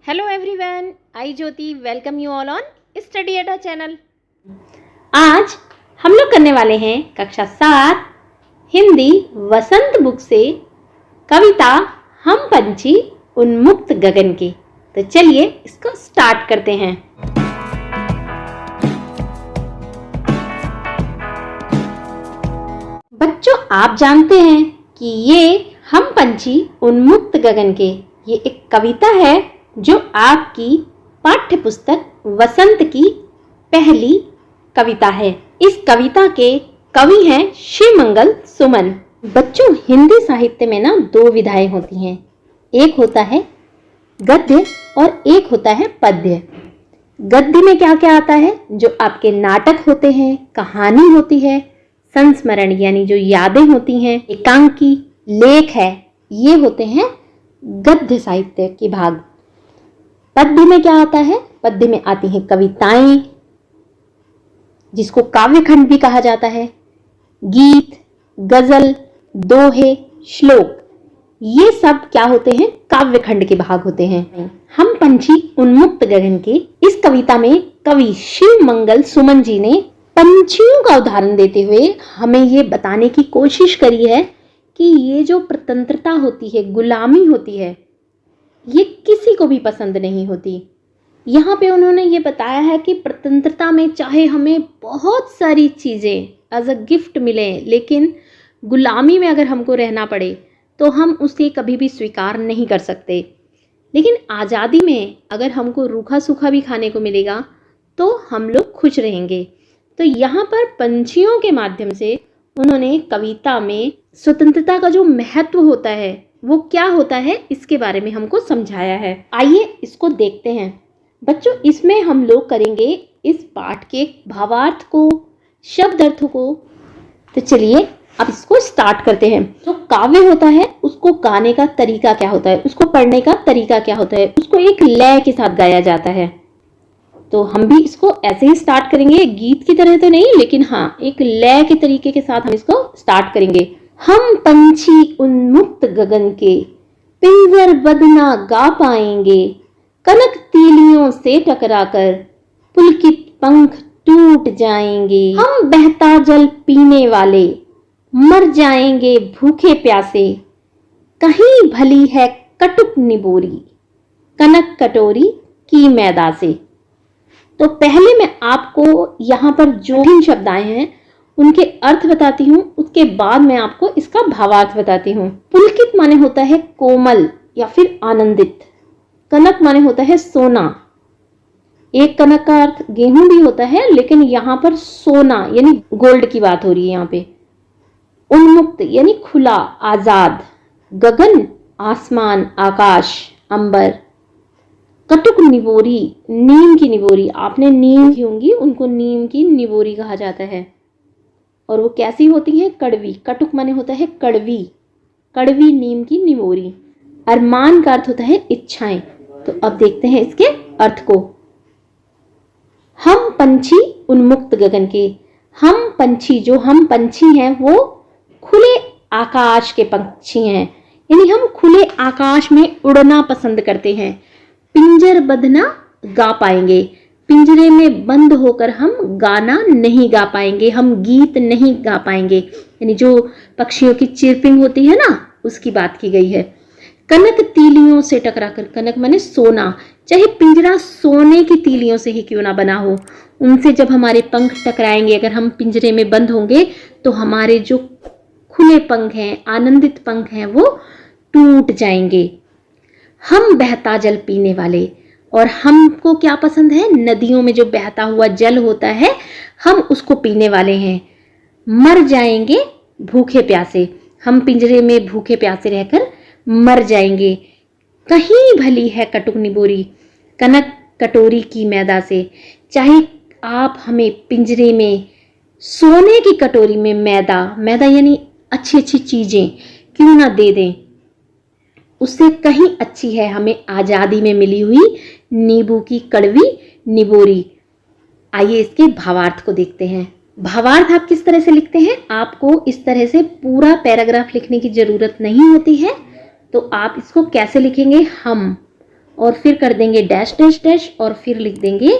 Hello everyone, I Jyoti welcome you all on study eight channel. आज हम लोग करने वाले हैं कक्षा 7 हिंदी वसंत बुक से कविता हम पंछी उन्मुक्त गगन के। तो चलिए इसको स्टार्ट करते हैं। बच्चों, आप जानते हैं कि ये हम पंछी उन्मुक्त गगन के ये एक कविता है जो आपकी पाठ्य पुस्तक वसंत की पहली कविता है। इस कविता के कवि हैं शिवमंगल सुमन। बच्चों, हिंदी साहित्य में ना दो विधाएं होती हैं, एक होता है गद्य और एक होता है पद्य। गद्य में क्या क्या आता है? जो आपके नाटक होते हैं, कहानी होती है, संस्मरण यानी जो यादें होती हैं, एकांकी, लेख है, ये होते हैं गद्य साहित्य के भाग। पद्य में क्या आता है? पद्य में आती हैं कविताएं, जिसको काव्यखंड भी कहा जाता है, गीत, गजल, दोहे, श्लोक, ये सब क्या होते हैं? काव्यखंड के भाग होते हैं। हम पंछी उन्मुक्त गगन के इस कविता में कवि शिवमंगल सुमन जी ने पंछियों का उदाहरण देते हुए हमें ये बताने की कोशिश करी है कि ये जो प्रतंत्रता होती है, गुलामी होती है, ये किसी को भी पसंद नहीं होती। यहाँ पे उन्होंने ये बताया है कि प्रतंत्रता में चाहे हमें बहुत सारी चीज़ें एज अ गिफ्ट मिले, लेकिन गुलामी में अगर हमको रहना पड़े तो हम उसे कभी भी स्वीकार नहीं कर सकते। लेकिन आज़ादी में अगर हमको रूखा सूखा भी खाने को मिलेगा तो हम लोग खुश रहेंगे। तो यहाँ पर पंछियों के माध्यम से उन्होंने कविता में स्वतंत्रता का जो महत्व होता है वो क्या होता है, इसके बारे में हमको समझाया है। आइए इसको देखते हैं। बच्चों, इसमें हम लोग करेंगे इस पाठ के भावार्थ को, शब्द अर्थों को। तो चलिए अब इसको स्टार्ट करते हैं। जो काव्य होता है उसको गाने का तरीका क्या होता है, उसको पढ़ने का तरीका क्या होता है, उसको एक लय के साथ गाया जाता है। तो हम भी इसको ऐसे ही स्टार्ट करेंगे, गीत की तरह तो नहीं, लेकिन हाँ एक लय के तरीके के साथ हम इसको स्टार्ट करेंगे। हम पंछी उन्मुक्त गगन के पिंजर बदना गा पाएंगे, कनक तीलियों से टकराकर पुलकित पंख टूट जाएंगे। हम बहता जल पीने वाले मर जाएंगे भूखे प्यासे, कहीं भली है कटुक निबोरी कनक कटोरी की मैदा से। तो पहले मैं आपको यहाँ पर जो भी शब्द आए हैं उनके अर्थ बताती हूँ, उसके बाद मैं आपको इसका भावार्थ बताती हूँ। पुलकित माने होता है कोमल या फिर आनंदित। कनक माने होता है सोना। एक कनक का अर्थ गेहूं भी होता है, लेकिन यहाँ पर सोना यानी गोल्ड की बात हो रही है यहाँ पे। उन्मुक्त यानी खुला, आजाद। गगन आसमान, आकाश, अंबर। कटुक निबोरी, नीम की निबोरी। आपने नीम की होंगी, उनको नीम की निबोरी कहा जाता है। और वो कैसी होती है? कड़वी। कटुक माने होता है कड़वी, कड़वी नीम की निबोरी। अरमान का अर्थ होता है इच्छाएं। तो अब देखते हैं इसके अर्थ को। हम पंछी उन्मुक्त गगन के। हम पंछी, जो हम पंछी हैं वो खुले आकाश के पंछी हैं, यानी हम खुले आकाश में उड़ना पसंद करते हैं। पिंजर बंधना गा पाएंगे। पिंजरे में बंद होकर हम गाना नहीं गा पाएंगे, हम गीत नहीं गा पाएंगे, यानी जो पक्षियों की चिरपिंग होती है ना, उसकी बात की गई है। कनक तीलियों से टकराकर, कनक माने सोना, चाहे पिंजरा सोने की तीलियों से ही क्यों ना बना हो, उनसे जब हमारे पंख टकराएंगे, अगर हम पिंजरे में बंद होंगे तो हमारे जो खुले पंख हैं, आनंदित पंख हैं, वो टूट जाएंगे। हम बहता जल पीने वाले, और हमको क्या पसंद है? नदियों में जो बहता हुआ जल होता है, हम उसको पीने वाले हैं। मर जाएंगे भूखे प्यासे, हम पिंजरे में भूखे प्यासे रहकर मर जाएंगे। कहीं भली है कटुक निबोरी कनक कटोरी की मैदा से। चाहे आप हमें पिंजरे में सोने की कटोरी में मैदा, मैदा यानी अच्छी अच्छी चीजें क्यों ना दे दें, उससे कहीं अच्छी है हमें आजादी में मिली हुई नींबू की कड़वी निबोरी। आइए इसके भावार्थ को देखते हैं। भावार्थ आप किस तरह से लिखते हैं? आपको इस तरह से पूरा पैराग्राफ लिखने की जरूरत नहीं होती है, तो आप इसको कैसे लिखेंगे? हम और फिर कर देंगे डैश डैश डैश और फिर लिख देंगे,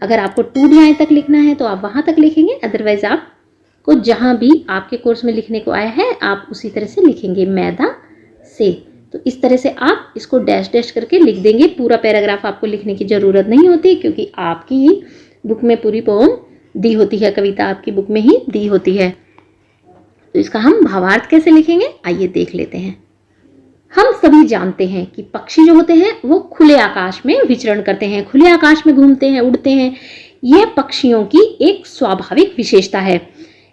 अगर आपको 2 अध्याय तक लिखना है तो आप वहाँ तक लिखेंगे, अदरवाइज आपको जहाँ भी आपके कोर्स में लिखने को आया है आप उसी तरह से लिखेंगे, मैदा से। तो इस तरह से आप इसको डैश डैश करके लिख देंगे। पूरा पैराग्राफ आपको लिखने की ज़रूरत नहीं होती क्योंकि आपकी बुक में पूरी पोम दी होती है, कविता आपकी बुक में ही दी होती है। तो इसका हम भावार्थ कैसे लिखेंगे आइए देख लेते हैं। हम सभी जानते हैं कि पक्षी जो होते हैं वो खुले आकाश में विचरण करते हैं, खुले आकाश में घूमते हैं, उड़ते हैं। यह पक्षियों की एक स्वाभाविक विशेषता है।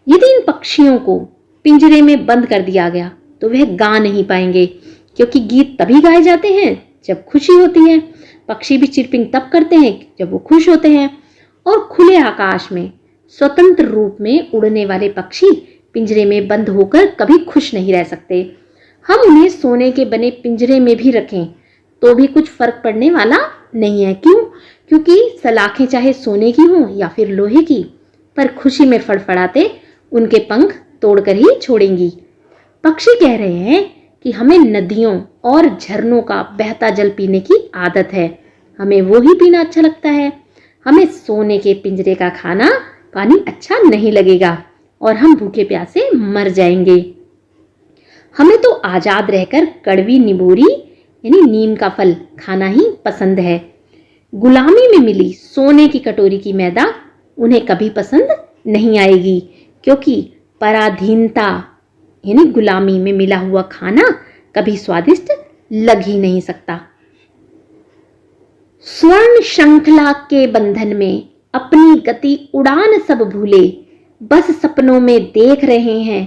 यदि इन पक्षियों को पिंजरे में बंद कर दिया गया तो वह गा नहीं पाएंगे, क्योंकि गीत तभी गाए जाते हैं जब खुशी होती है। पक्षी भी चिरपिंग तब करते हैं जब वो खुश होते हैं। और खुले आकाश में स्वतंत्र रूप में उड़ने वाले पक्षी पिंजरे में बंद होकर कभी खुश नहीं रह सकते। हम उन्हें सोने के बने पिंजरे में भी रखें तो भी कुछ फर्क पड़ने वाला नहीं है। क्यों? क्योंकि सलाखें चाहे सोने की हों या फिर लोहे की, पर खुशी में फड़फड़ाते उनके पंख तोड़कर ही छोड़ेंगी। पक्षी कह रहे हैं कि हमें नदियों और झरनों का बहता जल पीने की आदत है, हमें वो ही पीना अच्छा लगता है। हमें सोने के पिंजरे का खाना पानी अच्छा नहीं लगेगा और हम भूखे प्यासे मर जाएंगे। हमें तो आजाद रहकर कड़वी निबोरी यानी नीम का फल खाना ही पसंद है। गुलामी में मिली सोने की कटोरी की मैदा उन्हें कभी पसंद नहीं आएगी, क्योंकि पराधीनता यानी गुलामी में मिला हुआ खाना कभी स्वादिष्ट लग ही नहीं सकता। स्वर्ण श्रृंखला के बंधन में अपनी गति उड़ान सब भूले, बस सपनों में देख रहे हैं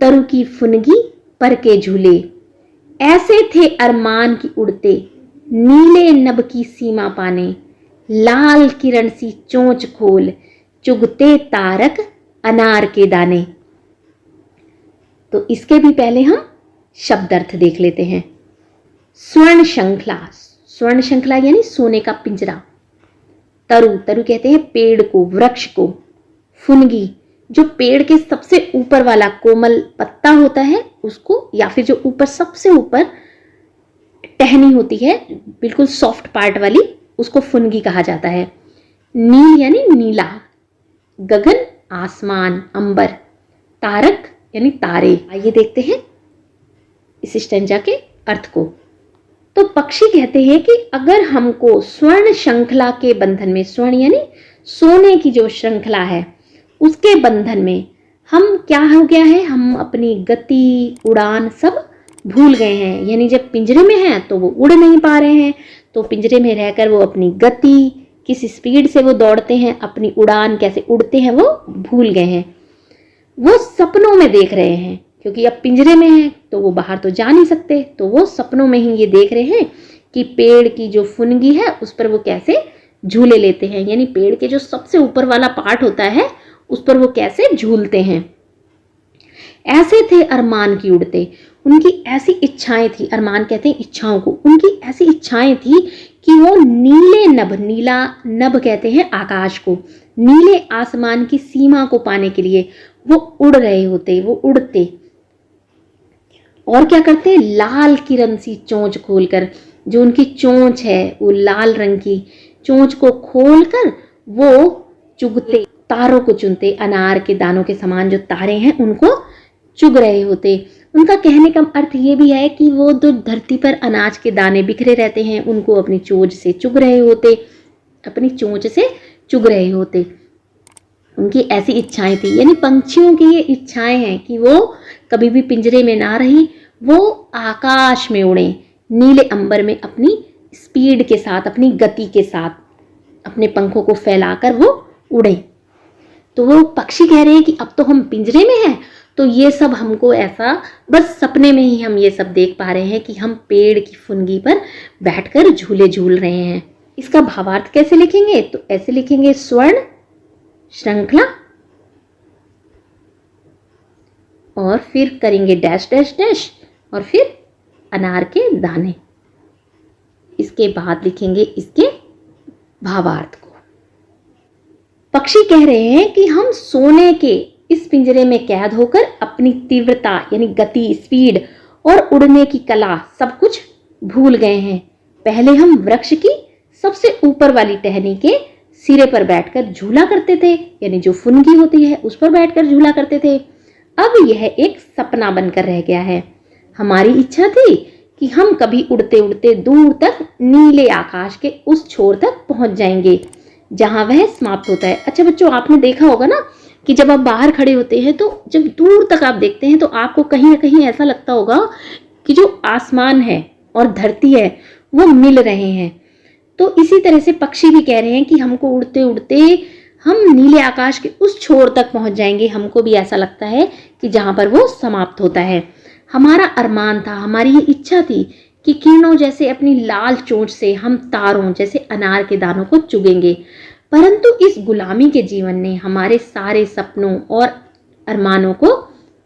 तरु की फुनगी पर के झूले। ऐसे थे अरमान की उड़ते नीले नभ की सीमा पाने, लाल किरण सी चोंच खोल चुगते तारक अनार के दाने। तो इसके भी पहले हम शब्दार्थ देख लेते हैं। स्वर्ण श्रृंखला, स्वर्ण श्रृंखला यानी सोने का पिंजरा। तरु, तरु कहते हैं पेड़ को, वृक्ष को। फुनगी, जो पेड़ के सबसे ऊपर वाला कोमल पत्ता होता है उसको, या फिर जो ऊपर सबसे ऊपर टहनी होती है बिल्कुल सॉफ्ट पार्ट वाली, उसको फुनगी कहा जाता है। नील यानी नीला, गगन आसमान अंबर, तारक यानी तारे। आइए देखते हैं इस स्टैंजा के अर्थ को। तो पक्षी कहते हैं कि अगर हमको स्वर्ण श्रृंखला के बंधन में, स्वर्ण यानी सोने की जो श्रृंखला है उसके बंधन में हम क्या हो गया है, हम अपनी गति उड़ान सब भूल गए हैं। यानी जब पिंजरे में हैं तो वो उड़ नहीं पा रहे हैं, तो पिंजरे में रहकर वो अपनी गति, किस स्पीड से वो दौड़ते हैं, अपनी उड़ान कैसे उड़ते हैं वो भूल गए हैं। वो सपनों में देख रहे हैं, क्योंकि अब पिंजरे में हैं तो वो बाहर तो जा नहीं सकते, तो वो सपनों में ही ये देख रहे हैं कि पेड़ की जो फुनगी है उस पर वो कैसे झूले लेते हैं, यानी पेड़ के जो सबसे ऊपर वाला पार्ट होता है उस पर वो कैसे झूलते हैं। ऐसे थे अरमान की उड़ते, उनकी ऐसी इच्छाएं थी, अरमान कहते हैं इच्छाओं को, उनकी ऐसी इच्छाएं थी कि वो नीले नभ, नीला नभ कहते हैं आकाश को, नीले आसमान की सीमा को पाने के लिए वो उड़ रहे होते, वो उड़ते। और क्या करते, लाल किरण सी चोंच खोलकर, जो उनकी चोंच है वो लाल रंग की, चोंच को खोलकर वो चुगते, तारों को चुनते, अनार के दानों के समान जो तारे हैं उनको चुग रहे होते। उनका कहने का अर्थ ये भी है कि वो जो धरती पर अनाज के दाने बिखरे रहते हैं उनको अपनी चोंच से चुग रहे होते, अपनी चोंच से चुग रहे होते। उनकी ऐसी इच्छाएं थी, यानी पंछियों की ये इच्छाएं हैं कि वो कभी भी पिंजरे में ना रही, वो आकाश में उड़े, नीले अंबर में अपनी स्पीड के साथ, अपनी गति के साथ अपने पंखों को फैलाकर वो उड़े। तो वो पक्षी कह रहे हैं कि अब तो हम पिंजरे में हैं, तो ये सब हमको ऐसा बस सपने में ही हम ये सब देख पा रहे हैं कि हम पेड़ की फुनगी पर बैठकर झूले झूल रहे हैं। इसका भावार्थ कैसे लिखेंगे, तो ऐसे लिखेंगे, स्वर्ण श्रृंखला और फिर करेंगे डैश डैश डैश और फिर अनार के दाने। इसके बाद लिखेंगे इसके भावार्थ को। पक्षी कह रहे हैं कि हम सोने के इस पिंजरे में कैद होकर अपनी तीव्रता यानी गति, स्पीड और उड़ने की कला सब कुछ भूल गए हैं। पहले हम वृक्ष की सबसे ऊपर वाली टहनी के सिरे पर बैठकर झूला करते थे, यानी जो फुनगी होती है उस पर बैठकर झूला करते थे। अब यह एक सपना बनकर रह गया है। हमारी इच्छा थी कि हम कभी उड़ते उड़ते दूर तक नीले आकाश के उस छोर तक पहुंच जाएंगे जहां वह समाप्त होता है। अच्छा बच्चों, आपने देखा होगा ना कि जब आप बाहर खड़े होते हैं तो जब दूर तक आप देखते हैं तो आपको कहीं ना कहीं ऐसा लगता होगा कि जो आसमान है और धरती है वो मिल रहे हैं। तो इसी तरह से पक्षी भी कह रहे हैं कि हमको उड़ते उड़ते हम नीले आकाश के उस छोर तक पहुंच जाएंगे। हमको भी ऐसा लगता है कि जहां पर वो समाप्त होता है। हमारा अरमान था, हमारी ये इच्छा थी कि किरणों जैसे अपनी लाल चोंच से हम तारों जैसे अनार के दानों को चुगेंगे। परंतु इस गुलामी के जीवन ने हमारे सारे सपनों और अरमानों को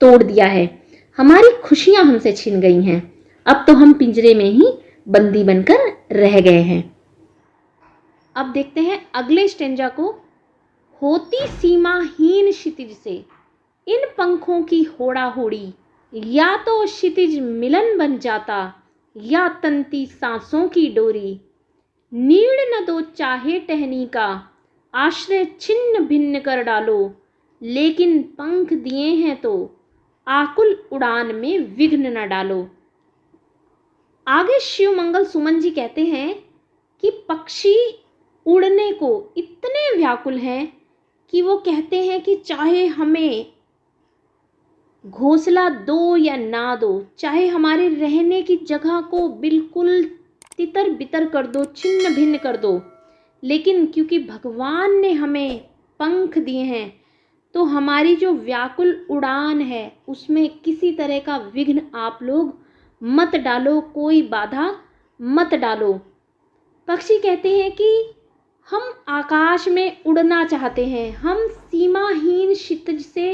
तोड़ दिया है। हमारी खुशियां हमसे छिन गई हैं। अब तो हम पिंजरे में ही बंदी बनकर रह गए हैं। अब देखते हैं अगले स्टेंजा को। होती सीमाहीन क्षितिज से इन पंखों की होड़ा होड़ी, या तो क्षितिज मिलन बन जाता या तंती सांसों की डोरी। नीड़ न दो चाहे टहनी का, आश्रय छिन्न भिन्न कर डालो, लेकिन पंख दिए हैं तो आकुल उड़ान में विघ्न न डालो। आगे शिव मंगल सुमन जी कहते हैं कि पक्षी उड़ने को इतने व्याकुल हैं कि वो कहते हैं कि चाहे हमें घोंसला दो या ना दो, चाहे हमारे रहने की जगह को बिल्कुल तितर बितर कर दो, छिन्न भिन्न कर दो, लेकिन क्योंकि भगवान ने हमें पंख दिए हैं तो हमारी जो व्याकुल उड़ान है उसमें किसी तरह का विघ्न आप लोग मत डालो, कोई बाधा मत डालो। पक्षी कहते हैं कि हम आकाश में उड़ना चाहते हैं, हम सीमाहीन क्षितिज से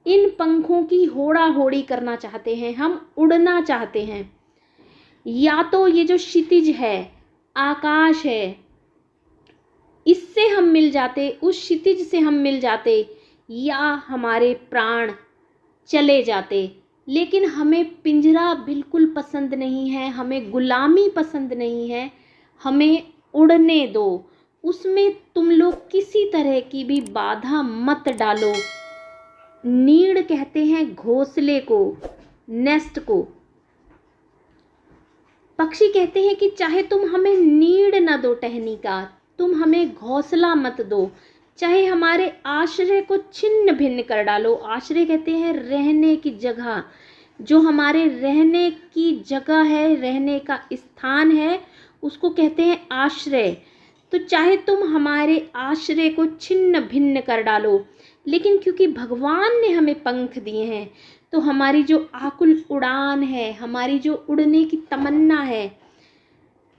इन पंखों की होड़ा होड़ी करना चाहते हैं, हम उड़ना चाहते हैं। या तो ये जो क्षितिज है, आकाश है, इससे हम मिल जाते, उस क्षितिज से हम मिल जाते, या हमारे प्राण चले जाते। लेकिन हमें पिंजरा बिल्कुल पसंद नहीं है, हमें गुलामी पसंद नहीं है, हमें उड़ने दो। उसमें तुम लोग किसी तरह की भी बाधा मत डालो। नीड़ कहते हैं घोंसले को, नेस्ट को। पक्षी कहते हैं कि चाहे तुम हमें नीड़ न दो टहनी का, तुम हमें घोंसला मत दो, चाहे हमारे आश्रय को छिन्न भिन्न कर डालो। आश्रय कहते हैं रहने की जगह, जो हमारे रहने की जगह है, रहने का स्थान है, उसको कहते हैं आश्रय। तो चाहे तुम हमारे आश्रय को छिन्न भिन्न कर डालो, लेकिन क्योंकि भगवान ने हमें पंख दिए हैं तो हमारी जो आकुल उड़ान है, हमारी जो उड़ने की तमन्ना है,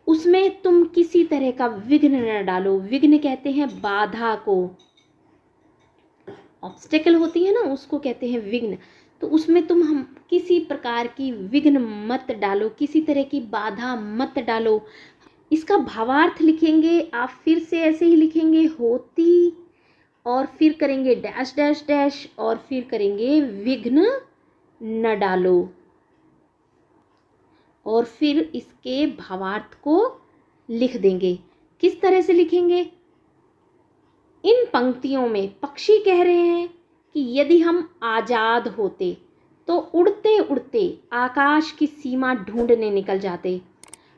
उसमें तुम किसी तरह का विघ्न न डालो। विघ्न कहते हैं बाधा को, ऑब्स्टेकल होती है ना, उसको कहते हैं विघ्न। तो उसमें तुम हम किसी प्रकार की विघ्न मत डालो, किसी तरह की बाधा मत डालो। इसका भावार्थ लिखेंगे आप फिर से ऐसे ही लिखेंगे, होती और फिर करेंगे डैश डैश डैश और फिर करेंगे विघ्न न डालो, और फिर इसके भावार्थ को लिख देंगे। किस तरह से लिखेंगे? इन पंक्तियों में पक्षी कह रहे हैं कि यदि हम आज़ाद होते तो उड़ते उड़ते आकाश की सीमा ढूंढने निकल जाते।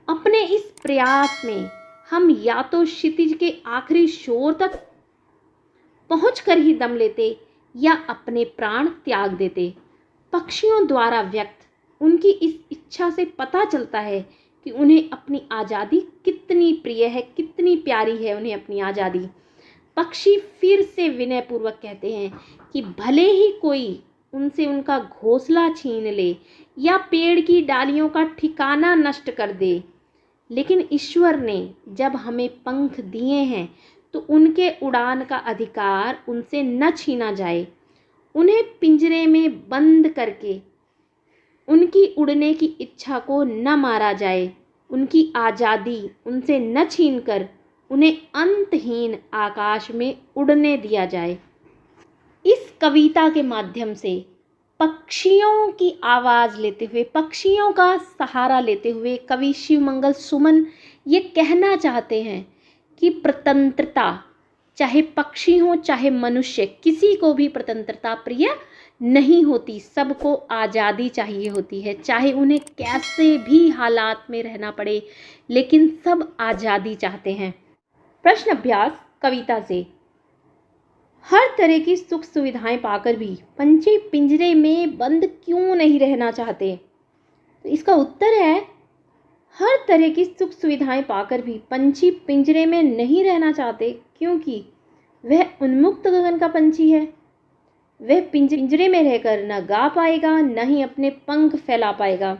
अपने इस प्रयास में हम या तो क्षितिज के आखिरी छोर तक पहुंचकर ही दम लेते या अपने प्राण त्याग देते। पक्षियों द्वारा व्यक्त उनकी इस इच्छा से पता चलता है कि उन्हें अपनी आज़ादी कितनी प्रिय है, कितनी प्यारी है उन्हें अपनी आज़ादी। पक्षी फिर से विनयपूर्वक कहते हैं कि भले ही कोई उनसे उनका घोंसला छीन ले या पेड़ की डालियों का ठिकाना नष्ट कर दे, लेकिन ईश्वर ने जब हमें पंख दिए हैं तो उनके उड़ान का अधिकार उनसे न छीना जाए। उन्हें पिंजरे में बंद करके उनकी उड़ने की इच्छा को न मारा जाए। उनकी आज़ादी उनसे न छीनकर उन्हें अंतहीन आकाश में उड़ने दिया जाए। इस कविता के माध्यम से पक्षियों की आवाज़ लेते हुए, पक्षियों का सहारा लेते हुए कवि शिव मंगल सुमन ये कहना चाहते हैं कि स्वतंत्रता, चाहे पक्षी हो चाहे मनुष्य, किसी को भी स्वतंत्रता प्रिय नहीं होती। सबको आज़ादी चाहिए होती है, चाहे उन्हें कैसे भी हालात में रहना पड़े, लेकिन सब आज़ादी चाहते हैं। प्रश्न अभ्यास कविता से। हर तरह की सुख सुविधाएं पाकर भी पंछी पिंजरे में बंद क्यों नहीं रहना चाहते? तो इसका उत्तर है, हर तरह की सुख सुविधाएं पाकर भी पंछी पिंजरे में नहीं रहना चाहते, क्योंकि वह उन्मुक्त गगन का पंछी है। वह पिंजरे में रहकर न गा पाएगा, न ही अपने पंख फैला पाएगा,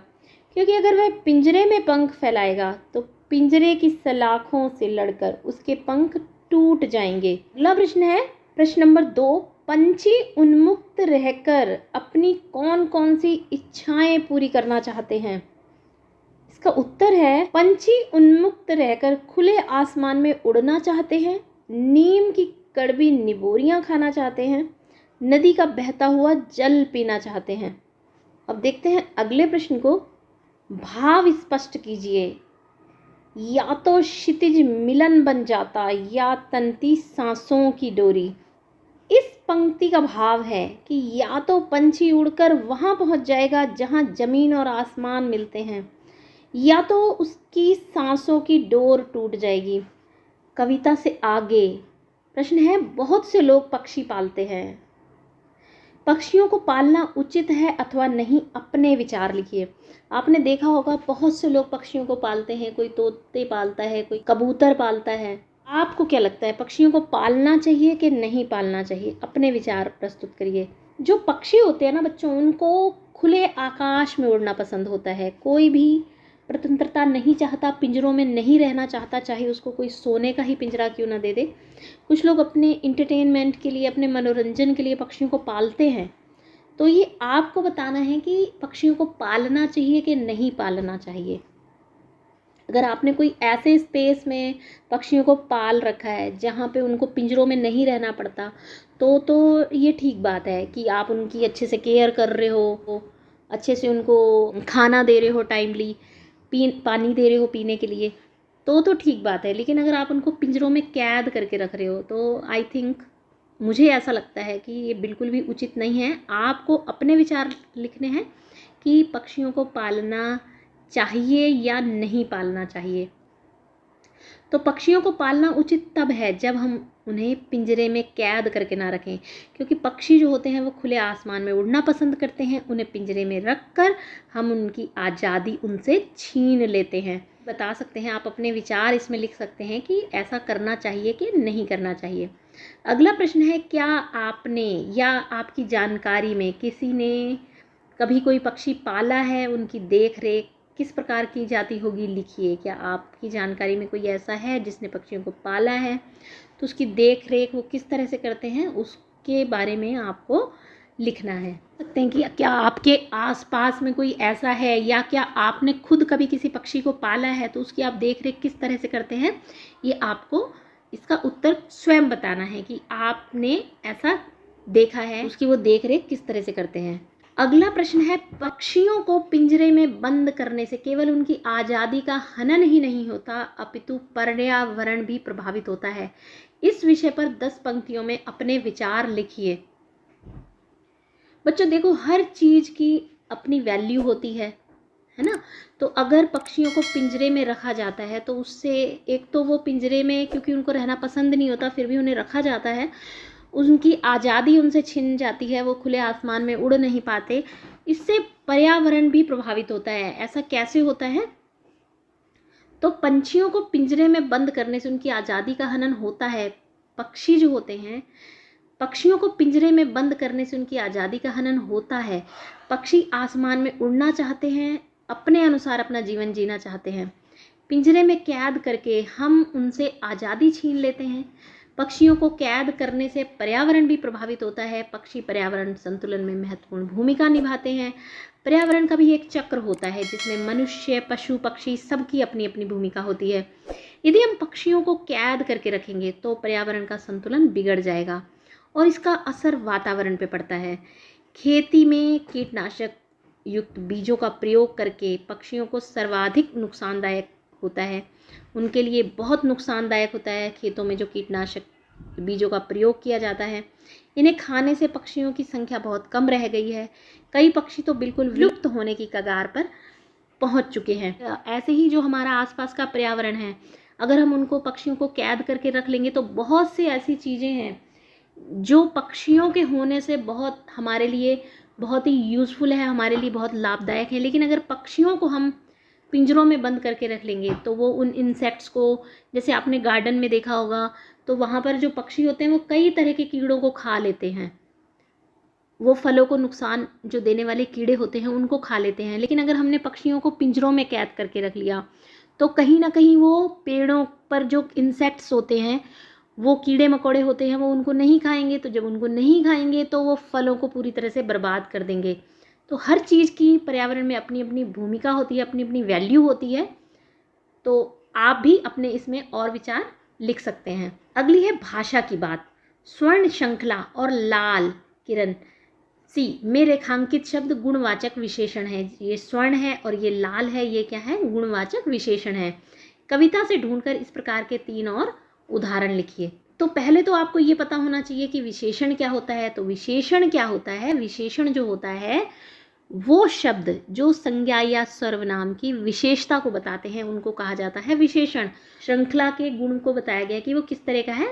क्योंकि अगर वह पिंजरे में पंख फैलाएगा तो पिंजरे की सलाखों से लड़कर उसके पंख टूट जाएंगे। अगला प्रश्न है प्रश्न नंबर 2, पंछी उन्मुक्त रहकर अपनी कौन कौन सी इच्छाएं पूरी करना चाहते हैं? इसका उत्तर है, पंछी उन्मुक्त रहकर खुले आसमान में उड़ना चाहते हैं, नीम की कड़वी निबोरियां खाना चाहते हैं, नदी का बहता हुआ जल पीना चाहते हैं। अब देखते हैं अगले प्रश्न को। भाव स्पष्ट कीजिए। या तो क्षितिज मिलन बन जाता या तंती सांसों की डोरी। इस पंक्ति का भाव है कि या तो पंछी उड़कर वहां पहुंच जाएगा जहां जमीन और आसमान मिलते हैं, या तो उसकी सांसों की डोर टूट जाएगी। कविता से आगे प्रश्न है, बहुत से लोग पक्षी पालते हैं, पक्षियों को पालना उचित है अथवा नहीं? अपने विचार लिखिए। आपने देखा होगा बहुत से लोग पक्षियों को पालते हैं, कोई तोते पालता है, कोई कबूतर पालता है। आपको क्या लगता है, पक्षियों को पालना चाहिए कि नहीं पालना चाहिए? अपने विचार प्रस्तुत करिए। जो पक्षी होते हैं ना बच्चों, उनको खुले आकाश में उड़ना पसंद होता है। कोई भी स्वतंत्रता नहीं चाहता, पिंजरों में नहीं रहना चाहता, चाहे उसको कोई सोने का ही पिंजरा क्यों ना दे दे। कुछ लोग अपने इंटरटेनमेंट के लिए, अपने मनोरंजन के लिए पक्षियों को पालते हैं। तो ये आपको बताना है कि पक्षियों को पालना चाहिए कि नहीं पालना चाहिए। अगर आपने कोई ऐसे स्पेस में पक्षियों को पाल रखा है जहाँ पे उनको पिंजरों में नहीं रहना पड़ता, तो ये ठीक बात है कि आप उनकी अच्छे से केयर कर रहे हो, अच्छे से उनको खाना दे रहे हो, टाइमली पानी दे रहे हो पीने के लिए, तो ठीक बात है। लेकिन अगर आप उनको पिंजरों में कैद करके रख रहे हो तो आई थिंक, मुझे ऐसा लगता है कि ये बिल्कुल भी उचित नहीं है। आपको अपने विचार लिखने हैं कि पक्षियों को पालना चाहिए या नहीं पालना चाहिए। तो पक्षियों को पालना उचित तब है जब हम उन्हें पिंजरे में कैद करके ना रखें, क्योंकि पक्षी जो होते हैं वो खुले आसमान में उड़ना पसंद करते हैं। उन्हें पिंजरे में रखकर हम उनकी आज़ादी उनसे छीन लेते हैं। बता सकते हैं, आप अपने विचार इसमें लिख सकते हैं कि ऐसा करना चाहिए कि नहीं करना चाहिए। अगला प्रश्न है, क्या आपने या आपकी जानकारी में किसी ने कभी कोई पक्षी पाला है? उनकी देख रेख किस प्रकार की जाती होगी, लिखिए। क्या आपकी जानकारी में कोई ऐसा है जिसने पक्षियों को पाला है? तो उसकी देख रेख वो किस तरह से करते हैं, उसके बारे में आपको लिखना है। सकते हैं कि क्या आपके आसपास में कोई ऐसा है, या क्या आपने खुद कभी किसी पक्षी को पाला है, तो उसकी आप देख रेख किस तरह से करते हैं, ये आपको इसका उत्तर स्वयं बताना है कि आपने ऐसा देखा है, उसकी वो देख रेख किस तरह से करते हैं। अगला प्रश्न है, पक्षियों को पिंजरे में बंद करने से केवल उनकी आज़ादी का हनन ही नहीं होता, अपितु पर्यावरण भी प्रभावित होता है। इस विषय पर 10 पंक्तियों में अपने विचार लिखिए। बच्चों देखो, हर चीज़ की अपनी वैल्यू होती है ना। तो अगर पक्षियों को पिंजरे में रखा जाता है तो उससे, एक तो वो पिंजरे में क्योंकि उनको रहना पसंद नहीं होता, फिर भी उन्हें रखा जाता है, उनकी आज़ादी उनसे छिन जाती है, वो खुले आसमान में उड़ नहीं पाते। इससे पर्यावरण भी प्रभावित होता है। ऐसा कैसे होता है? तो पंछियों को पिंजरे में बंद करने से उनकी आज़ादी का हनन होता है। पक्षी जो होते हैं, पक्षियों को पिंजरे में बंद करने से उनकी आज़ादी का हनन होता है। पक्षी आसमान में उड़ना चाहते हैं, अपने अनुसार अपना जीवन जीना चाहते हैं। पिंजरे में कैद करके हम उनसे आज़ादी छीन लेते हैं। पक्षियों को कैद करने से पर्यावरण भी प्रभावित होता है। पक्षी पर्यावरण संतुलन में महत्वपूर्ण भूमिका निभाते हैं। पर्यावरण का भी एक चक्र होता है जिसमें मनुष्य, पशु, पक्षी सबकी अपनी अपनी भूमिका होती है। यदि हम पक्षियों को कैद करके रखेंगे तो पर्यावरण का संतुलन बिगड़ जाएगा और इसका असर वातावरण पे पड़ता है। खेती में कीटनाशक युक्त बीजों का प्रयोग करके पक्षियों को सर्वाधिक नुकसानदायक होता है, उनके लिए बहुत नुकसानदायक होता है। खेतों में जो कीटनाशक बीजों का प्रयोग किया जाता है, इन्हें खाने से पक्षियों की संख्या बहुत कम रह गई है। कई पक्षी तो बिल्कुल विलुप्त होने की कगार पर पहुंच चुके हैं। ऐसे ही जो हमारा आसपास का पर्यावरण है, अगर हम उनको पक्षियों को कैद करके रख लेंगे तो बहुत सी ऐसी चीज़ें हैं जो पक्षियों के होने से बहुत हमारे लिए बहुत ही यूज़फुल है, हमारे लिए बहुत लाभदायक है। लेकिन अगर पक्षियों को हम पिंजरों में बंद करके रख लेंगे तो वो उन इंसेक्ट्स को, जैसे आपने गार्डन में देखा होगा, तो वहाँ पर जो पक्षी होते हैं वो कई तरह के कीड़ों को खा लेते हैं। वो फलों को नुकसान जो देने वाले कीड़े होते हैं उनको खा लेते हैं। लेकिन अगर हमने पक्षियों को पिंजरों में कैद करके रख लिया तो कहीं ना कहीं वो पेड़ों पर जो इंसेक्ट्स होते हैं, वो कीड़े मकोड़े होते हैं, वो उनको नहीं खाएंगे। तो जब उनको नहीं खाएंगे तो वो फलों को पूरी तरह से बर्बाद कर देंगे। तो हर चीज़ की पर्यावरण में अपनी अपनी भूमिका होती है, अपनी अपनी वैल्यू होती है। तो आप भी अपने इसमें और विचार लिख सकते हैं। अगली है भाषा की बात। स्वर्ण श्रृंखला और लाल किरण सी में रेखांकित शब्द गुणवाचक विशेषण है। ये स्वर्ण है और ये लाल है, ये क्या है? गुणवाचक विशेषण है। कविता से ढूंढकर इस प्रकार के 3 और उदाहरण लिखिए। तो पहले तो आपको ये पता होना चाहिए कि विशेषण क्या होता है। तो विशेषण क्या होता है? विशेषण जो होता है वो शब्द जो संज्ञा या सर्वनाम की विशेषता को बताते हैं उनको कहा जाता है विशेषण। श्रृंखला के गुण को बताया गया कि वो किस तरह का है,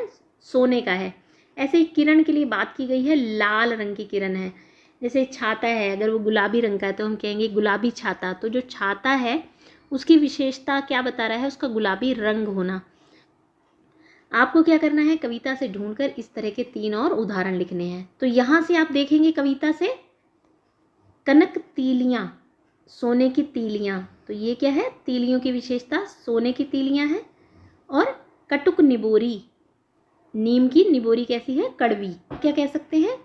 सोने का है। ऐसे ही किरण के लिए बात की गई है, लाल रंग की किरण है। जैसे छाता है, अगर वो गुलाबी रंग का है तो हम कहेंगे गुलाबी छाता। तो जो छाता है उसकी विशेषता क्या बता रहा है? उसका गुलाबी रंग होना। आपको क्या करना है? कविता से ढूंढकर इस तरह के 3 और उदाहरण लिखने हैं। तो यहाँ से आप देखेंगे कविता से, कनक तीलियाँ, सोने की तीलियाँ। तो ये क्या है? तीलियों की विशेषता सोने की तीलियाँ हैं। और कटुक निबोरी, नीम की निबोरी कैसी है? कड़वी। क्या कह सकते हैं?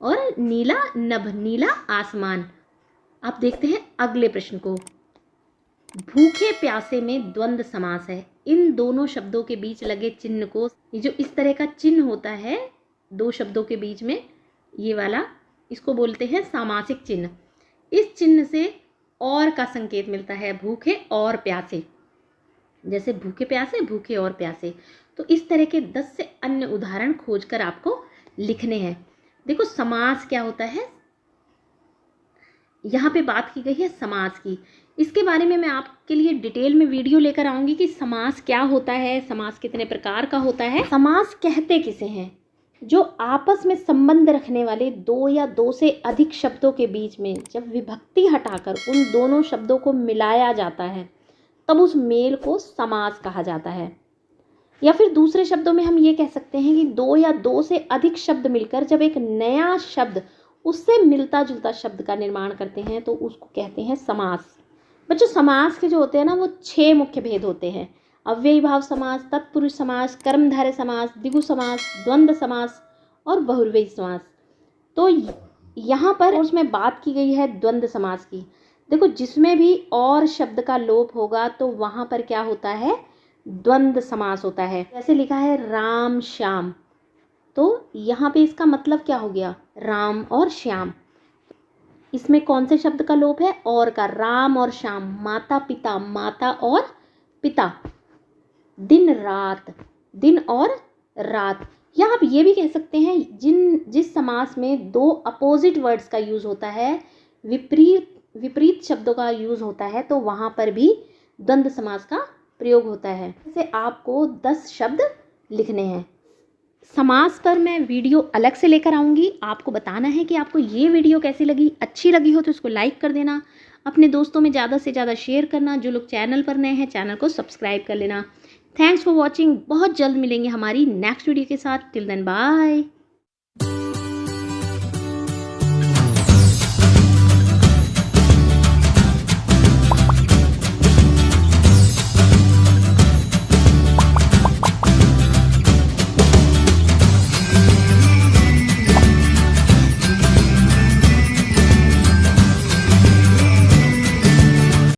और नीला नभ, नीला आसमान। आप देखते हैं अगले प्रश्न को। भूखे प्यासे में द्वंद्व समास है। इन दोनों शब्दों के बीच लगे चिन्ह को, ये जो इस तरह का चिन्ह होता है 2 शब्दों के बीच में, ये वाला, इसको बोलते हैं सामासिक चिन्ह। इस चिन्ह से और का संकेत मिलता है, भूखे और प्यासे। जैसे भूखे प्यासे, भूखे और प्यासे। तो इस तरह के 10 से अन्य उदाहरण खोजकर आपको लिखने हैं। देखो समास क्या होता है, यहाँ पे बात की गई है समास की। इसके बारे में मैं आपके लिए डिटेल में वीडियो लेकर आऊंगी कि समास क्या होता है, समास कितने प्रकार का होता है। समास कहते किसे हैं? जो आपस में संबंध रखने वाले 2 या 2 से अधिक शब्दों के बीच में जब विभक्ति हटाकर उन दोनों शब्दों को मिलाया जाता है तब उस मेल को समास कहा जाता है। या फिर दूसरे शब्दों में हम ये कह सकते हैं कि 2 या 2 से अधिक शब्द मिलकर जब एक नया शब्द उससे मिलता जुलता शब्द का निर्माण करते हैं तो उसको कहते हैं समास। बच्चों, समास के जो होते हैं ना, वो 6 मुख्य भेद होते हैं। अव्ययी भाव समास, तत्पुरुष समास, कर्मधारय समास, द्विगु समास, द्वंद्व समास और बहुव्रीहि समास। तो यहाँ पर उसमें बात की गई है द्वंद्व समास की। देखो, जिसमें भी और शब्द का लोप होगा तो वहाँ पर क्या होता है? द्वंद्व समास होता है। जैसे लिखा है राम श्याम, तो यहाँ पे इसका मतलब क्या हो गया? राम और श्याम। इसमें कौन से शब्द का लोप है? और का। राम और श्याम, माता पिता, माता और पिता। दिन रात, दिन और रात। यहाँ आप ये भी कह सकते हैं जिस समास में 2 अपोजिट वर्ड्स का यूज होता है, विपरीत शब्दों का यूज होता है, तो वहाँ पर भी द्वंद्व समास का प्रयोग होता है। जैसे आपको 10 शब्द लिखने हैं। समास पर मैं वीडियो अलग से लेकर आऊँगी। आपको बताना है कि आपको ये वीडियो कैसी लगी। अच्छी लगी हो तो इसको लाइक कर देना, अपने दोस्तों में ज़्यादा से ज़्यादा शेयर करना। जो लोग चैनल पर नए हैं, चैनल को सब्सक्राइब कर लेना। Thanks for watching. बहुत जल्द मिलेंगे हमारी नेक्स्ट वीडियो के साथ। Till then bye.